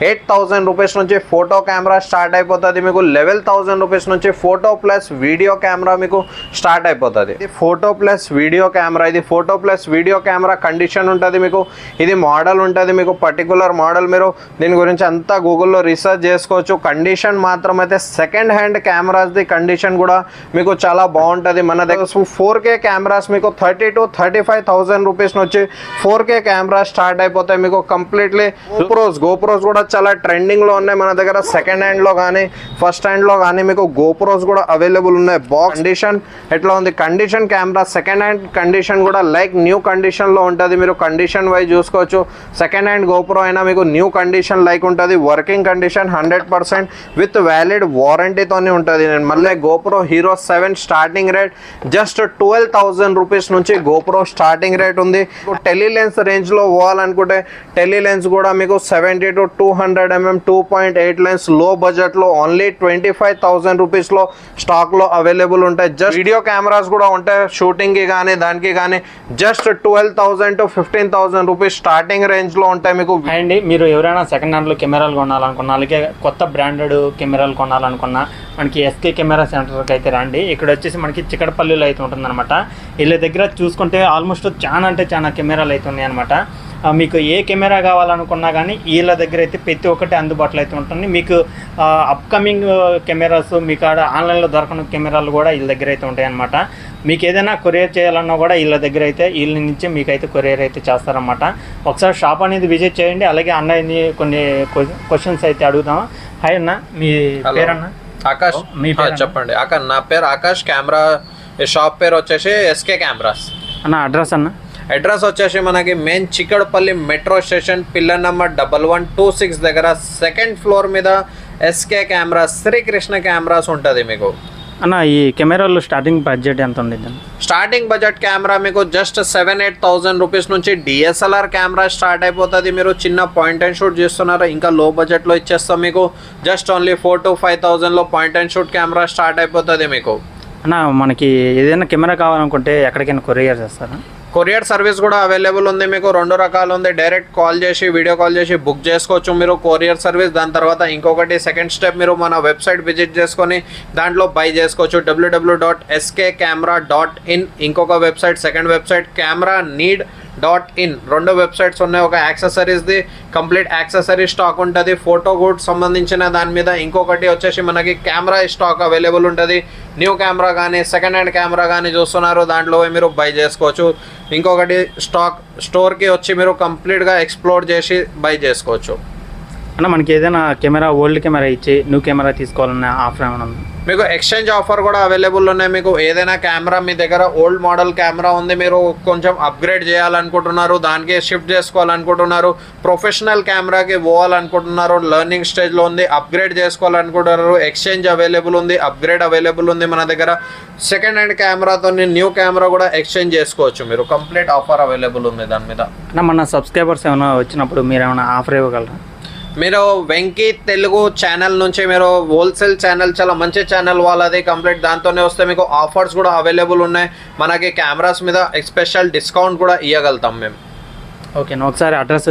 8,000 rupees నుంచి photo camera start అయిపోతుంది మీకు. 11,000 రూపీస్ నుంచి ఫోటో ప్లస్ వీడియో కెమెరా మీకు స్టార్ట్ అయిపోతుంది. ఇది ఫోటో ప్లస్ వీడియో కెమెరా. ఇది photo plus video camera condition ఉంటుంది మీకు. ఇది మోడల్ ఉంటుంది మీకు, పర్టికులర్ మోడల్. మీరు దీని గురించి అంతా గూగుల్లో రీసెర్చ్ చేసుకోవచ్చు. కండిషన్ మాత్రం అయితే సెకండ్ హ్యాండ్ కెమెరాస్ది కండిషన్ కూడా మీకు చాలా బాగుంటుంది. మన దగ్గర 4K కెమెరాస్ మీకు 30,000 to 35,000 రూపీస్ నుంచి 4K కెమెరా స్టార్ట్ అయిపోతాయి మీకు కంప్లీట్లీ. గోప్రోస్ కూడా చాలా ట్రెండింగ్లో ఉన్నాయి మన దగ్గర. సెకండ్ హ్యాండ్లో కానీ ఫస్ట్ హ్యాండ్లో కానీ మీకు గోప్రోస్ కూడా అవైలబుల్ ఉన్నాయి. బాక్స్ కండిషన్ ఎట్లా ఉంది, condition camera second hand condition కూడా లైక్ న్యూ కండిషన్లో ఉంటుంది. మీరు కండిషన్ వైజ్ చూసుకోవచ్చు. సెకండ్ హ్యాండ్ గోప్రో అయినా మీకు న్యూ కండిషన్ లైక్ ఉంటుంది. వర్కింగ్ కండిషన్ 100% విత్ వ్యాలిడ్ వారంటీతోనే ఉంటుంది. నేను మళ్ళీ GoPro hero 7 starting rate just 12,000 rupees నుంచి గోప్రో స్టార్టింగ్ రేట్ ఉంది. టెలిలెన్స్ రేంజ్లో పోవాలనుకుంటే టెలిలెన్స్ కూడా మీకు 70 to 200 mm 2.8 లెన్స్ లో బడ్జెట్లో ఓన్లీ 25,000 రూపీస్లో స్టాక్లో అవైలబుల్ ఉంటాయి. జస్ట్ వీడియో కెమెరాస్ కూడా ఉంటాయి షూటింగ్కి కానీ దానికి కానీ. జస్ట్ 12,000 to 15,000 రూపీస్ స్టార్టింగ్ రేంజ్లో ఉంటాయి మీకు. అండి మీరు ఎవరైనా సెకండ్ హ్యాండ్లో కెమెరాలు కొనాలనుకున్నా, అలాగే కొత్త బ్రాండెడ్ కెమెరాలు కొనాలనుకున్నా మనకి ఎస్కే కెమెరా సెంటర్కి అయితే రండి. ఇక్కడ వచ్చేసి మనకి చిక్కడపల్లిలో అయితే ఉంటుందన్నమాట. వీళ్ళ దగ్గర చూసుకుంటే ఆల్మోస్ట్ చాలా కెమెరాలు అయితే ఉన్నాయి అనమాట. మీకు ఏ కెమెరా కావాలనుకున్నా కానీ వీళ్ళ దగ్గర అయితే ప్రతి ఒక్కటి అందుబాటులో అయితే ఉంటుంది. మీకు అప్కమింగ్ కెమెరాస్ మీకు ఆడ ఆన్లైన్లో దొరకని కెమెరాలు కూడా వీళ్ళ దగ్గర అయితే ఉంటాయి అన్నమాట. మీకు ఏదైనా కొరియర్ చేయాలన్నా కూడా వీళ్ళ దగ్గర అయితే వీళ్ళ నుంచి మీకు అయితే కొరియర్ అయితే చేస్తారన్నమాట. ఒకసారి షాప్ అనేది విజిట్ చేయండి. అలాగే అన్నయ్యని కొన్ని క్వశ్చన్స్ అయితే అడుగుదాం. హాయ్ అన్న, మీ పేరన్నా? ఆకాష్. మీ పేరు చెప్పండి. నా పేరు ఆకాష్. కెమెరా షాప్ పేరు వచ్చేసి ఎస్కే కెమెరాస్. అన్న అడ్రస్ అన్న? అడ్రస్ వచ్చేసి మనకి main Chikkadpally metro station pillar number 1126 దగ్గర సెకండ్ ఫ్లోర్ మీద ఎస్కే కెమెరాస్ శ్రీకృష్ణ కెమెరాస్ ఉంటుంది మీకు. అన్న ఈ కెమెరాలో స్టార్టింగ్ బడ్జెట్ ఎంత ఉండేది? స్టార్టింగ్ బడ్జెట్ కెమెరా మీకు జస్ట్ 7,000-8,000 రూపీస్ నుంచి డిఎస్ఎల్ఆర్ కెమెరా స్టార్ట్ అయిపోతుంది. మీరు చిన్న పాయింట్ అండ్ షూట్ చేస్తున్నారు, ఇంకా లో బడ్జెట్లో ఇచ్చేస్తాం మీకు. జస్ట్ ఓన్లీ 4,000 to 5,000లో point and shoot camera start అయిపోతుంది మీకు. అన్న మనకి ఏదైనా కెమెరా కావాలనుకుంటే ఎక్కడికైనా కొరియర్ చేస్తారా? కొరియర్ సర్వీస్ కూడా అవైలబుల్ ఉంది మీకు. 2 రకాలు ఉంది. డైరెక్ట్ కాల్ చేసి వీడియో కాల్ చేసి బుక్ చేసుకోవచ్చు మీరు కొరియర్ సర్వీస్. దాని తర్వాత ఇంకొకటి సెకండ్ స్టెప్ మీరు మన వెబ్సైట్ విజిట్ చేసుకొని దాంట్లో బై చేసుకోవచ్చు. www.skcamera.in. ఇంకొక website second website cameraneed.in. 2 websites ఉన్నాయి. ఒక యాక్సెసరీస్ది కంప్లీట్ యాక్సెసరీ స్టాక్ ఉంటుంది, ఫోటో గుడ్ సంబంధించిన దాని మీద. ఇంకొకటి వచ్చేసి మనకి కెమెరా స్టాక్ అవైలబుల్ ఉంటుంది. న్యూ కెమెరా కానీ సెకండ్ హ్యాండ్ కెమెరా కానీ చూస్తున్నారు, దాంట్లో మీరు బై చేసుకోవచ్చు. ఇంకొకటి స్టోర్కి వచ్చి మీరు కంప్లీట్గా ఎక్స్ప్లోర్ చేసి బై చేసుకోవచ్చు. అన్న మనకి ఏదైనా కెమెరా ఓల్డ్ కెమెరా ఇచ్చి న్యూ కెమెరా తీసుకోవాలన్న ఆఫర్ ఏమైనా ఉంది? మీకు ఎక్స్చేంజ్ ఆఫర్ కూడా అవైలబుల్ ఉన్నాయి. మీకు ఏదైనా కెమెరా మీ దగ్గర ఓల్డ్ మోడల్ కెమెరా ఉంది, మీరు కొంచెం అప్గ్రేడ్ చేయాలనుకుంటున్నారు, దానికి షిఫ్ట్ చేసుకోవాలనుకుంటున్నారు, ప్రొఫెషనల్ కెమెరాకి పోవాలనుకుంటున్నారు, లెర్నింగ్ స్టేజ్లో ఉంది, అప్గ్రేడ్ చేసుకోవాలనుకుంటున్నారు, ఎక్స్చేంజ్ అవైలబుల్ ఉంది, అప్గ్రేడ్ అవైలబుల్ ఉంది మన దగ్గర. సెకండ్ హ్యాండ్ కెమెరాతో న్యూ కెమెరా కూడా ఎక్స్చేంజ్ చేసుకోవచ్చు మీరు. కంప్లీట్ ఆఫర్ అవైలబుల్ ఉంది దాని మీద. అన్న మన సబ్స్క్రైబర్స్ ఏమైనా వచ్చినప్పుడు మీరు ఏమైనా ఆఫర్ ఇవ్వగలరా? మీరు వెంకీ తెలుగు ఛానల్ నుంచి మీరు హోల్సేల్ ఛానల్, చాలా మంచి ఛానల్ వాళ్ళది కంప్లీట్. దాంతోనే వస్తే మీకు ఆఫర్స్ కూడా అవైలబుల్ ఉన్నాయి. మనకి కెమెరాస్ మీద స్పెషల్ డిస్కౌంట్ కూడా ఇవ్వగలుగుతాం మేము. ఓకే, ఒకసారి అడ్రస్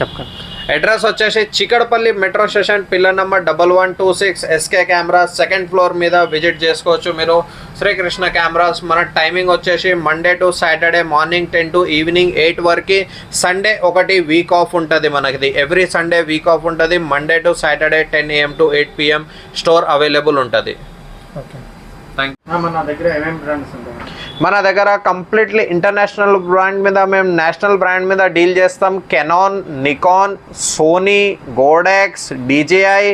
చెప్పండి. అడ్రస్ వచ్చేసి Chikkadpally metro station pillar number 1126 SK cameras second floor మీద విజిట్ చేసుకోవచ్చు మీరు. శ్రీకృష్ణ కెమెరాస్. మన టైమింగ్ వచ్చేసి Monday to Saturday morning 10 to evening 8 వరకు. సండే ఒకటి వీక్ ఆఫ్ ఉంటుంది మనకి. ఎవ్రీ సండే వీక్ ఆఫ్ ఉంటుంది. Monday to Saturday 10 AM to 8 PM store available ఉంటుంది. ఓకే, మన దగ్గర ఏమేమి బ్రాండ్స్ ఉంటాయి? మన దగ్గర కంప్లీట్లీ ఇంటర్నేషనల్ బ్రాండ్ మీద, మేము నేషనల్ బ్రాండ్ మీద డీల్ చేస్తాం. Canon, Nikon, Sony, Godox, DJI,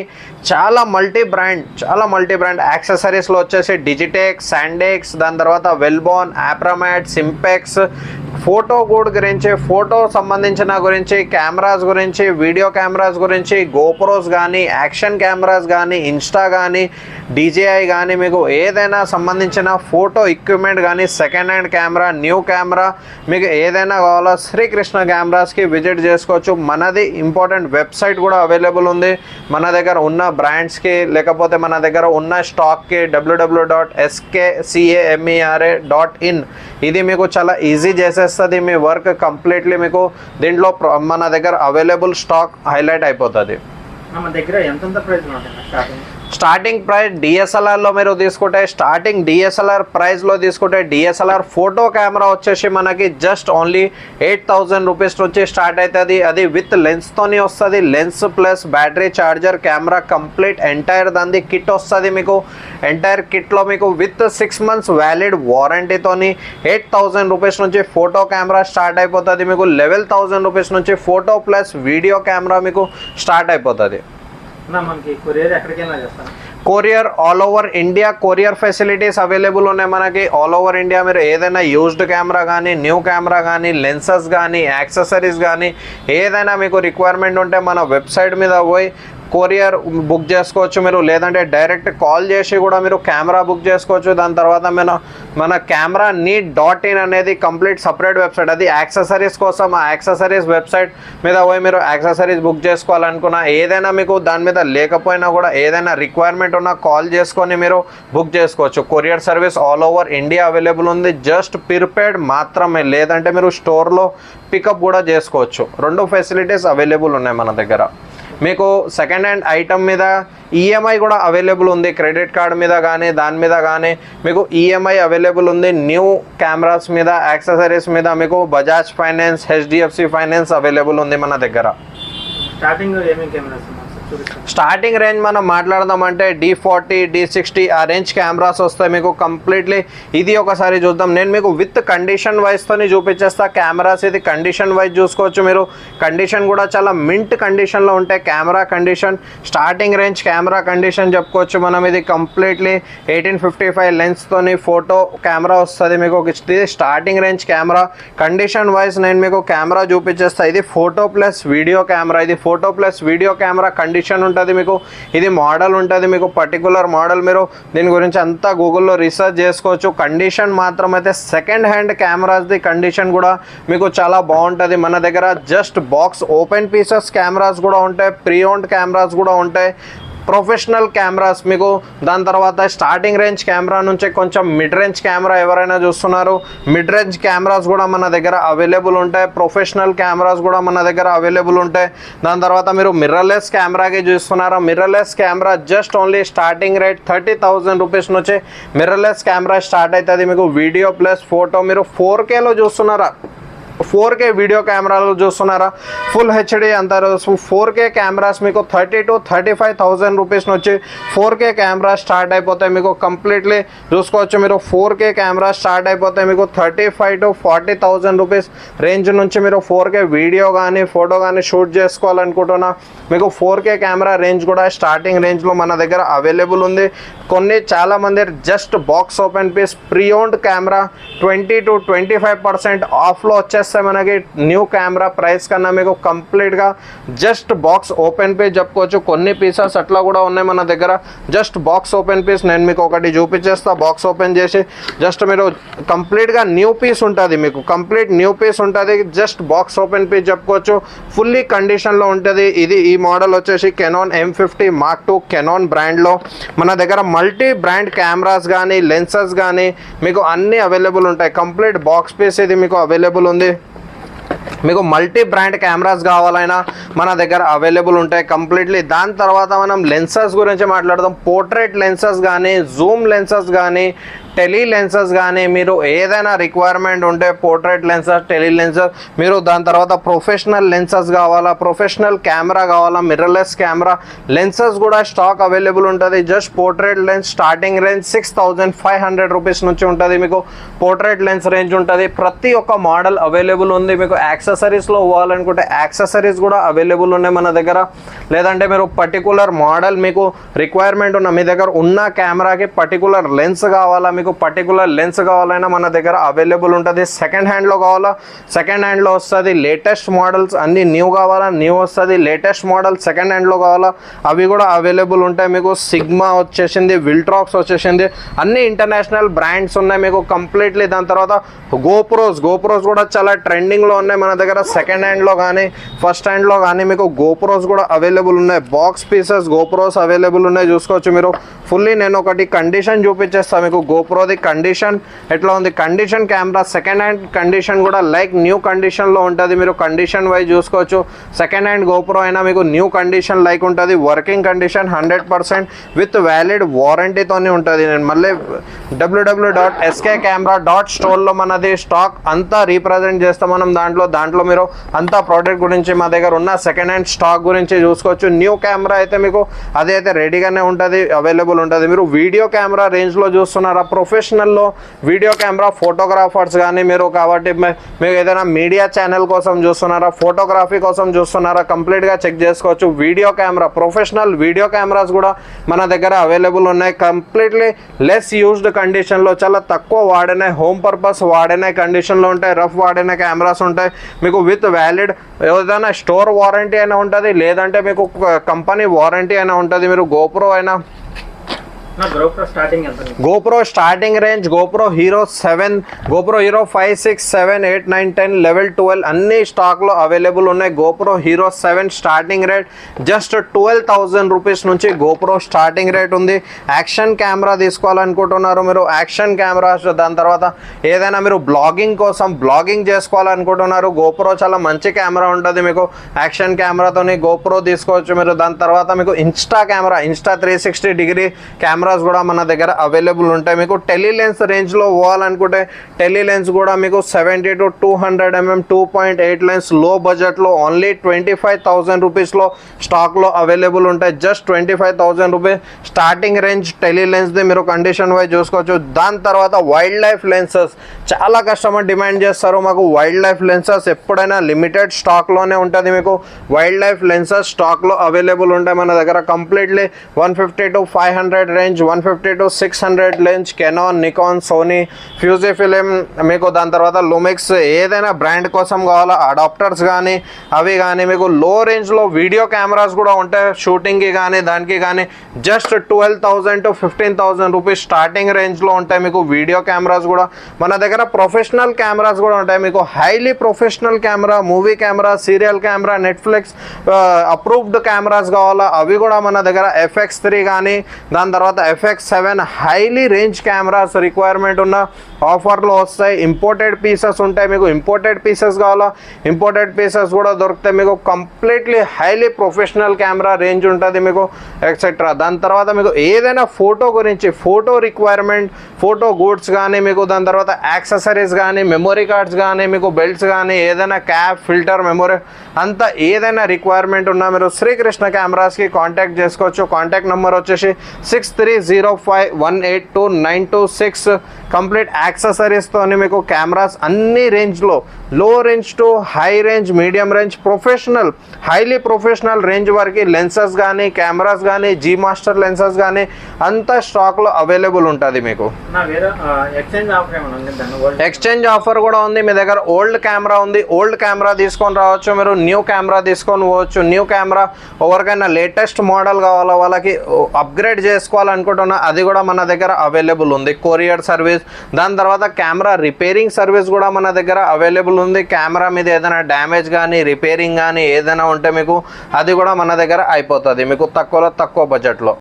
చాలా మల్టీ బ్రాండ్ యాక్సెసరీస్లో వచ్చేసి డిజిటెక్స్, శాండెక్స్, దాని తర్వాత వెల్బోన్, ఆప్రామాట్, సింపెక్స్. ఫోటో గుడ్ గురించి, ఫోటో సంబంధించిన గురించి, కెమెరాస్ గురించి, వీడియో కెమెరాస్ గురించి, గోప్రోస్ కానీ, యాక్షన్ కెమెరాస్ కానీ, ఇన్స్టా కానీ, DJI కానీ, మీకు ఏదైనా సంబంధించిన ఫోటో ఎక్విప్మెంట్ కానీ, second hand camera, new camera, మీకు ఏదైనా కావాలో శ్రీకృష్ణ కెమెరాస్కి విజిట్ చేసుకోవచ్చు. మనది ఇంపార్టెంట్ వెబ్సైట్ కూడా అవైలబుల్ ఉంది. మన దగ్గర ఉన్న బ్రాండ్స్కి లేకపోతే మన దగ్గర ఉన్న స్టాక్కి www.skcamera.in. ఇది మీకు చాలా ఈజీ చేసేస్తాం. వచ్చేస్తుంది మీ వర్క్ కంప్లీట్లీ మీకు దీంట్లో మన దగ్గర అవైలబుల్ స్టాక్ హైలైట్ అయిపోతుంది. మన దగ్గర ఎంత ప్రైస్ ఉంటుంది స్టార్టింగ్ ప్రైస్ డిఎస్ఎల్ఆర్లో మీరు తీసుకుంటే స్టార్టింగ్ డిఎస్ఎల్ఆర్ ప్రైస్లో తీసుకుంటే డిఎస్ఎల్ఆర్ ఫోటో కెమెరా వచ్చేసి మనకి జస్ట్ ఓన్లీ 8,000 రూపీస్ నుంచి స్టార్ట్ అవుతుంది. అది విత్ లెన్స్తోని వస్తుంది. Lens plus battery charger camera complete entire దాని కిట్ వస్తుంది మీకు. ఎంటైర్ కిట్లో మీకు విత్ 6 months వ్యాలిడ్ వారంటీతోని 8,000 రూపీస్ నుంచి ఫోటో కెమెరా స్టార్ట్ అయిపోతుంది మీకు. 11,000 రూపీస్ నుంచి ఫోటో ప్లస్ వీడియో కెమెరా మీకు స్టార్ట్ అయిపోతుంది. మనకి కొరియర్ ఎక్కడికైనా చేస్తాను. Courier all over India courier facilities available ఉన్నాయి మనకి. ఆల్ ఓవర్ ఇండియా మీరు ఏదైనా యూజ్డ్ కెమెరా కానీ న్యూ కెమెరా కానీ లెన్సెస్ కానీ యాక్సెసరీస్ కానీ ఏదైనా మీకు రిక్వైర్మెంట్ ఉంటే మన వెబ్సైట్ మీద పోయి కొరియర్ బుక్ చేసుకోవచ్చు మీరు. లేదంటే డైరెక్ట్ కాల్ చేసి కూడా మీరు కెమెరా బుక్ చేసుకోవచ్చు. దాని తర్వాత మన కెమెరా NEED.in అనేది కంప్లీట్ సపరేట్ వెబ్సైట్. అది యాక్సెసరీస్ కోసం. ఆ యాక్సెసరీస్ వెబ్సైట్ మీద పోయి మీరు యాక్సెసరీస్ బుక్ చేసుకోవాలనుకున్నా ఏదైనా మీకు దాని మీద లేకపోయినా కూడా ఏదైనా రిక్వైర్మెంట్ ఉన్నా కాల్ చేసుకొని మీరు బుక్ చేసుకోవచ్చు. Courier service all over India available ఉంది. జస్ట్ ప్రిపేడ్ మాత్రమే. లేదంటే మీరు స్టోర్లో పికప్ కూడా చేసుకోవచ్చు. 2 ఫెసిలిటీస్ అవైలబుల్ ఉన్నాయి మన దగ్గర. మీకు సెకండ్ హ్యాండ్ ఐటమ్ మీద ఈఎంఐ కూడా అవైలబుల్ ఉంది. క్రెడిట్ కార్డ్ మీద కానీ దాని మీద కానీ మీకు ఈఎంఐ అవైలబుల్ ఉంది. న్యూ కెమెరాస్ మీద యాక్సెసరీస్ మీద మీకు Bajaj finance HDFC finance available ఉంది మన దగ్గర. స్టార్టింగ్ ఏమేమి కెమెరాస్ స్టార్టింగ్ రేంజ్ మనం మాట్లాడదామంటే D40 D60 ఆ రేంజ్ కెమెరాస్ వస్తాయి మీకు కంప్లీట్లీ. ఇది ఒకసారి చూద్దాం. నేను మీకు విత్ కండిషన్ వైజ్తోని చూపించేస్తా కెమెరాస్. ఇది కండిషన్ వైజ్ చూసుకోవచ్చు మీరు. కండిషన్ కూడా చాలా మింట్ కండిషన్లో ఉంటాయి. Camera condition starting range camera condition చెప్పుకోవచ్చు మనం. ఇది కంప్లీట్లీ 1855 లెన్స్తోని ఫోటో కెమెరా వస్తుంది మీకు. ఇది starting range camera. Condition wise నేను మీకు కెమెరా చూపించేస్తా. ఇది ఫోటో ప్లస్ వీడియో కెమెరా. ఇది photo plus video camera condition ఉంటుంది మీకు. ఇది మోడల్ ఉంటుంది మీకు. పర్టికులర్ మోడల్ మీరు దీని గురించి అంతా గూగుల్లో రీసెర్చ్ చేసుకోవచ్చు. కండిషన్ మాత్రం అయితే సెకండ్ హ్యాండ్ కెమెరాస్ది కండిషన్ కూడా మీకు చాలా బాగుంటుంది మన దగ్గర. Just box open pieces cameras కూడా ఉంటాయి. ప్రీ ఓన్డ్ కెమెరాస్ కూడా ఉంటాయి. ప్రొఫెషనల్ కెమెరాస్ మీకు. దాని తర్వాత స్టార్టింగ్ రేంజ్ కెమెరా నుంచి కొంచెం మిడ్ రేంజ్ కెమెరా ఎవరైనా చూస్తున్నారు మిడ్ రేంజ్ కెమెరాస్ కూడా మన దగ్గర అవైలబుల్ ఉంటాయి. ప్రొఫెషనల్ కెమెరాస్ కూడా మన దగ్గర అవైలబుల్ ఉంటాయి. దాని తర్వాత మీరు మిర్రర్లెస్ కెమెరాకి చూస్తున్నారా. Mirrorless camera just only starting rate 30,000 rupees నుంచి మిర్రర్లెస్ కెమెరా స్టార్ట్ అవుతుంది మీకు. వీడియో ప్లస్ ఫోటో మీరు 4Kలో చూస్తున్నారా 4K వీడియో కెమెరాలు చూస్తున్నారా ఫుల్ హెచ్డి అంటారు. 4K కెమెరాస్ మీకు 30,000 to 35,000 రూపీస్ నుంచి 4K కెమెరా స్టార్ట్ అయిపోతాయి మీకు. కంప్లీట్లీ చూసుకోవచ్చు మీరు. 4K కెమెరా స్టార్ట్ అయిపోతాయి మీకు 35,000 to 40,000 రూపీస్ రేంజ్ నుంచి. మీరు 4K వీడియో కానీ ఫోటో కానీ షూట్ చేసుకోవాలనుకుంటున్నా మీకు 4K కెమెరా రేంజ్ కూడా స్టార్టింగ్ రేంజ్లో మన దగ్గర అవైలబుల్ ఉంది. చాలామంది just box open piece pre owned camera 20 to 25% ఆఫ్లో వచ్చేస్తాయి మనకి. న్యూ కెమెరా ప్రైస్ కన్నా మీకు కంప్లీట్గా జస్ట్ బాక్స్ ఓపెన్ పీస్ చెప్పుకోవచ్చు. కొన్ని పీసెస్ అట్లా కూడా ఉన్నాయి మన దగ్గర. జస్ట్ బాక్స్ ఓపెన్ పీస్ నేను మీకు ఒకటి చూపించేస్తా. బాక్స్ ఓపెన్ చేసి జస్ట్ మీరు కంప్లీట్గా న్యూ పీస్ ఉంటుంది మీకు. కంప్లీట్ న్యూ పీస్ ఉంటుంది. జస్ట్ బాక్స్ ఓపెన్ పీస్ చెప్పుకోవచ్చు. ఫుల్లీ కండిషన్లో ఉంటుంది. ఈ మోడల్ వచ్చేసి Canon M50 Mark II Canon బ్రాండ్లో మన దగ్గర మల్టీ బ్రాండ్ కెమెరాస్ కానీ లెన్సెస్ కానీ మీకు అన్నీ అవైలబుల్ ఉంటాయి. కంప్లీట్ బాక్స్ పీస్ ఇది మీకు అవైలబుల్ ఉంది. మీకు మల్టీ బ్రాండ్ కెమెరాస్ కావాలైనా మన దగ్గర అవైలబుల్ ఉంటాయి కంప్లీట్లీ. దాని తర్వాత మనం లెన్సెస్ గురించి మాట్లాడదాం. పోర్ట్రేట్ లెన్సెస్ కానీ జూమ్ లెన్సెస్ కానీ టెలీ లెన్సెస్ కానీ మీరు ఏదైనా రిక్వైర్మెంట్ ఉంటే పోర్ట్రేట్ లెన్సెస్ టెలీ లెన్సెస్ మీరు. దాని తర్వాత ప్రొఫెషనల్ లెన్సెస్ కావాలా ప్రొఫెషనల్ కెమెరా కావాలా మిర్రర్లెస్ కెమెరా లెన్సెస్ కూడా స్టాక్ అవైలబుల్ ఉంటుంది. Just portrait lens starting range 6,500 rupees నుంచి ఉంటుంది మీకు. పోర్ట్రేట్ లెన్స్ రేంజ్ ఉంటుంది. ప్రతి ఒక్క మోడల్ అవైలబుల్ ఉంది మీకు. యాక్సెసరీస్లో పోవాలనుకుంటే యాక్సెసరీస్ కూడా అవైలబుల్ ఉన్నాయి మన దగ్గర. లేదంటే మీరు పర్టికులర్ మోడల్ మీకు రిక్వైర్మెంట్ ఉన్న మీ దగ్గర ఉన్న కెమెరాకి పర్టికులర్ లెన్స్ కావాలా మీకు పర్టికులర్ లెన్స్ కావాలైనా మన దగ్గర అవైలబుల్ ఉంటుంది. సెకండ్ హ్యాండ్లో కావాలా సెకండ్ హ్యాండ్లో వస్తుంది. లేటెస్ట్ మోడల్స్ అన్నీ న్యూ కావాలా న్యూ వస్తుంది. లేటెస్ట్ మోడల్ సెకండ్ హ్యాండ్లో కావాలా అవి కూడా అవైలబుల్ ఉంటాయి మీకు. సిగ్మా వచ్చేసింది విల్ట్రాక్స్ వచ్చేసింది. అన్ని ఇంటర్నేషనల్ బ్రాండ్స్ ఉన్నాయి మీకు కంప్లీట్లీ. దాని తర్వాత గోప్రోస్ కూడా చాలా ట్రెండింగ్లో ఉన్నాయి మన దగ్గర. సెకండ్ హ్యాండ్లో కానీ ఫస్ట్ హ్యాండ్లో కానీ మీకు గోప్రోస్ కూడా అవైలబుల్ ఉన్నాయి. బాక్స్ పీసెస్ గోప్రోస్ అవైలబుల్ ఉన్నాయి చూసుకోవచ్చు మీరు. ఫుల్లీ నేను ఒకటి కండిషన్ చూపించేస్తాను మీకు. గోప్రో గోప్రోది కండిషన్ ఎట్లా ఉంది, condition camera second hand condition కూడా లైక్ న్యూ కండిషన్లో ఉంటుంది. మీరు కండిషన్ వైజ్ చూసుకోవచ్చు. సెకండ్ హ్యాండ్ గోప్రో అయినా మీకు న్యూ కండిషన్ లైక్ ఉంటుంది. వర్కింగ్ కండిషన్ 100% విత్ వ్యాలిడ్ వారంటీతోనే ఉంటుంది. నేను మళ్ళీ www.skcamera.store మనది స్టాక్ అంతా రీప్రజెంట్ చేస్తాం మనం. దాంట్లో మీరు అంతా ప్రోడక్ట్ గురించి మా దగ్గర ఉన్న సెకండ్ హ్యాండ్ స్టాక్ గురించి చూసుకోవచ్చు. న్యూ కెమెరా అయితే మీకు అది అయితే రెడీగానే ఉంటుంది, అవైలబుల్ ఉంటుంది. మీరు వీడియో కెమెరా రేంజ్లో చూస్తున్నారా, ప్రొఫెషనల్లో వీడియో కెమెరా ఫోటోగ్రాఫర్స్ కానీ మీరు కాబట్టి మీరు ఏదైనా మీడియా ఛానల్ కోసం చూస్తున్నారా, ఫోటోగ్రఫీ కోసం చూస్తున్నారా, కంప్లీట్గా చెక్ చేసుకోవచ్చు. Video camera professional video cameras కూడా మన దగ్గర అవైలబుల్ ఉన్నాయి. కంప్లీట్లీ లెస్ యూజ్డ్ కండిషన్లో, చాలా తక్కువ వాడిన హోమ్ పర్పస్ వాడిన కండిషన్లో ఉంటాయి. రఫ్ వాడిన కెమెరాస్ ఉంటాయి మీకు. విత్ వ్యాలిడ్ ఏదైనా స్టోర్ వారంటీ అయినా ఉంటుంది, లేదంటే మీకు కంపెనీ వారంటీ అయినా ఉంటుంది. మీరు గోప్రో అయినా GoPro starting range GoPro Hero 7, GoPro Hero 5, 6, 7, 8, 9, 10, level 12 అన్ని స్టాక్లో అవైలబుల్ ఉన్నాయి. GoPro Hero 7 starting rate just 12,000 rupees నుంచి GoPro స్టార్టింగ్ రేట్ ఉంది. యాక్షన్ కెమెరా తీసుకోవాలనుకుంటున్నారు మీరు, యాక్షన్ కెమెరాస్, దాని తర్వాత ఏదైనా మీరు బ్లాగింగ్ చేసుకోవాలనుకుంటున్నారు, GoPro చాలా మంచి కెమెరా ఉంటుంది మీకు. యాక్షన్ కెమెరాతోని GoPro తీసుకోవచ్చు మీరు. దాని తర్వాత మీకు ఇన్స్టా 360 డిగ్రీ కెమెరాస్ కూడా మన దగ్గర అవైలబుల్ ఉంటాయి. మీకు టెలిలెన్స్ రేంజ్లో పోవాలనుకుంటే టెలిలెన్స్ కూడా మీకు 70 to 200 mm 2.8 లెన్స్ లో బడ్జెట్లో ఓన్లీ 25,000 రూపీస్లో స్టాక్లో అవైలబుల్ ఉంటాయి. జస్ట్ 25,000 రూపీస్ స్టార్టింగ్ రేంజ్ టెలిలెన్స్ది మీరు కండిషన్ వైజ్ చూసుకోవచ్చు. దాని తర్వాత వైల్డ్ లైఫ్ లెన్సెస్ చాలా కస్టమర్ డిమాండ్ చేస్తారు. మాకు వైల్డ్ లైఫ్ లెన్సెస్ ఎప్పుడైనా లిమిటెడ్ స్టాక్లోనే ఉంటుంది. మీకు వైల్డ్ లైఫ్ లెన్సెస్ స్టాక్లో అవైలబుల్ ఉంటాయి మన దగ్గర. Completely 150 to 500 range, 150 to 600 range, Canon, Nikon, Sony, Fujifilm మీకు. దాని తర్వాత లూమిక్స్, ఏదైనా బ్రాండ్ కోసం కావాలా అడాప్టర్స్ కానీ అవి కానీ మీకు. లో రేంజ్లో వీడియో కెమెరాస్ కూడా ఉంటాయి షూటింగ్కి కానీ దానికి కానీ. జస్ట్ 12,000 to 15,000 రూపీస్ స్టార్టింగ్ రేంజ్లో ఉంటాయి మీకు వీడియో కెమెరాస్ కూడా మన దగ్గర. ప్రొఫెషనల్ కెమెరాస్ కూడా ఉంటాయి మీకు. Highly professional camera, movie camera, serial camera, Netflix approved cameras కావాలా అవి కూడా మన దగ్గర. FX3 కానీ దాని తర్వాత FX7 highly range cameras requirement ఉన్న ఆఫర్లో వస్తాయి. ఇంపోర్టెడ్ పీసెస్ ఉంటాయి మీకు. ఇంపోర్టెడ్ పీసెస్ కావాలా ఇంపోర్టెడ్ పీసెస్ కూడా దొరుకుతాయి మీకు. Completely highly professional camera range ఉంటుంది మీకు ఎక్సెట్రా. దాని తర్వాత మీకు ఏదైనా ఫోటో గురించి ఫోటో రిక్వైర్మెంట్, ఫోటో గూడ్స్ కానీ మీకు. దాని తర్వాత యాక్సెసరీస్ కానీ, మెమొరీ కార్డ్స్ కానీ మీకు, బెల్ట్స్ కానీ, ఏదైనా క్యాప్, ఫిల్టర్, మెమొరీ అంతా ఏదైనా రిక్వైర్మెంట్ ఉన్నా మీరు శ్రీకృష్ణ కెమెరాస్కి కాంటాక్ట్ చేసుకోవచ్చు. కాంటాక్ట్ నెంబర్ వచ్చేసి 6305182926. కంప్లీట్ యాక్సెసరీస్తోని మీకు కెమెరాస్ అన్ని రేంజ్లో, లో range to high range, medium range, professional, highly professional range వరకు లెన్సెస్ కానీ, కెమెరాస్ కానీ, జీ మాస్టర్ లెన్సెస్ కానీ అంతా స్టాక్లో అవైలబుల్ ఉంటుంది మీకు. ఎక్స్చేంజ్ ఆఫర్ కూడా ఉంది. మీ దగ్గర ఓల్డ్ కెమెరా ఉంది, ఓల్డ్ కెమెరా తీసుకొని రావచ్చు మీరు. న్యూ కెమెరా తీసుకొని పోవచ్చు. న్యూ కెమెరా ఎవరికైనా లేటెస్ట్ మోడల్ కావాలో వాళ్ళకి అప్గ్రేడ్ చేసుకోవాలనుకుంటున్నా అది కూడా మన దగ్గర అవైలబుల్ ఉంది. కొరియర్ సర్వీస్, దాని తర్వాత కెమెరా రిపేరింగ్ సర్వీస్ కూడా మన దగ్గర అవైలబుల్ ఉంది. కెమెరా మీద ఏదైనా డ్యామేజ్ కానీ, రిపేరింగ్ కానీ ఏదైనా ఉంటే మీకు అది కూడా మన దగ్గర అయిపోతుంది మీకు తక్కువ బడ్జెట్లో.